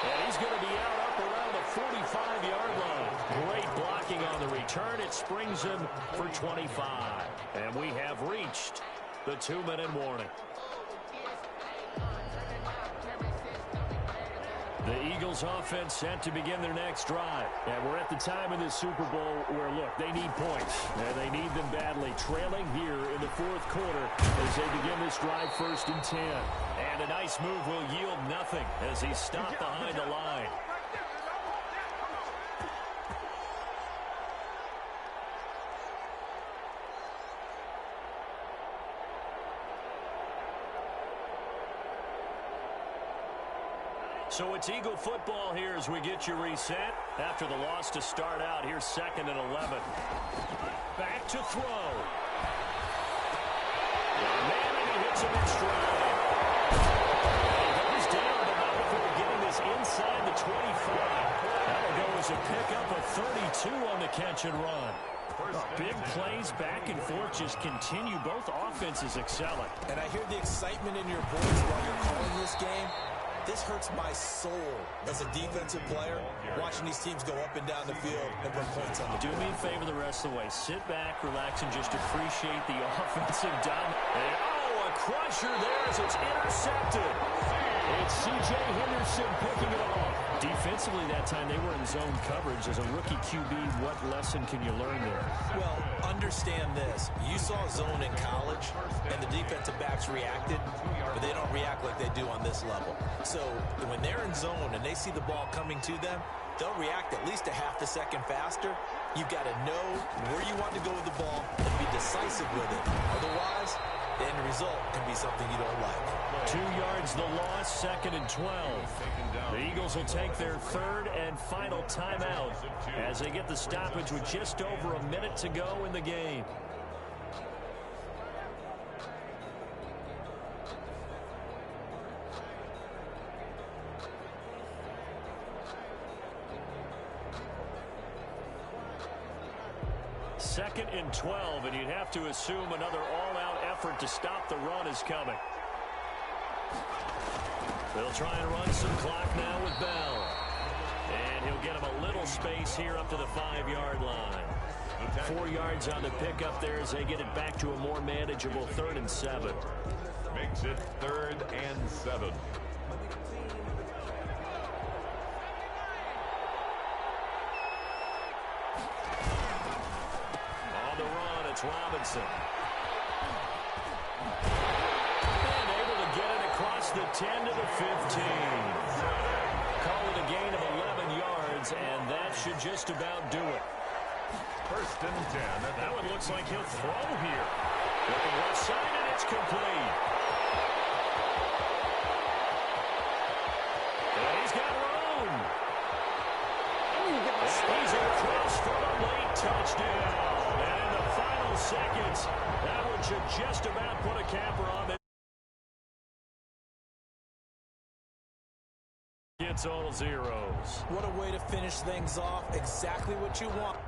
And he's going to be out up around the 45-yard line. Great blocking on the return. It springs him for 25. And we have reached the 2-minute warning. The Eagles offense set to begin their next drive. And we're at the time in this Super Bowl where, look, they need points. And they need them badly. Trailing here in the 4th quarter as they begin this drive 1st and 10. And a nice move will yield nothing as he's stopped behind the line. So it's Eagle football here as we get you reset. After the loss to start out, here's 2nd and 11. Back to throw. Man, and he hits him in stride. He goes down, but not before getting this inside the 25. That'll go as a pickup of 32 on the catch and run. Big plays back and forth just continue. Both offenses excelling. And I hear the excitement in your voice while you're calling this game. This hurts my soul as a defensive player, watching these teams go up and down the field and put points on the board. Do me a favor the rest of the way. Sit back, relax, and just appreciate the offensive dominance. Oh, a crusher there as it's intercepted. It's C.J. Henderson picking it off. Defensively that time, they were in zone coverage. As a rookie QB, what lesson can you learn there? Well, understand this. You saw zone in college, and the defensive backs reacted, but they don't react like they do on this level. So when they're in zone and they see the ball coming to them, they'll react at least a half a second faster. You've got to know where you want to go with the ball and be decisive with it. Otherwise, the end result can be something you don't like. 2 yards the loss, 2nd and 12. The Eagles will take their 3rd and final timeout as they get the stoppage with just over a minute to go in the game. Second and 12, and you'd have to assume another all-out effort to stop the run is coming. They'll try and run some clock now with Bell. And he'll get him a little space here up to the 5-yard line. 4 yards on the pickup there as they get it back to a more manageable 3rd and 7. Makes it 3rd and 7. On the run, it's Robinson. Across the 10 to the 15. Call it a gain of 11 yards, and that should just about do it. 1st and 10. That one looks like he'll throw here. Looking left side, and it's complete. And he's got room. He's across for a late touchdown. And in the final seconds, that one should just about put a capper on it. Total zeros. What a way to finish things off. Exactly what you want.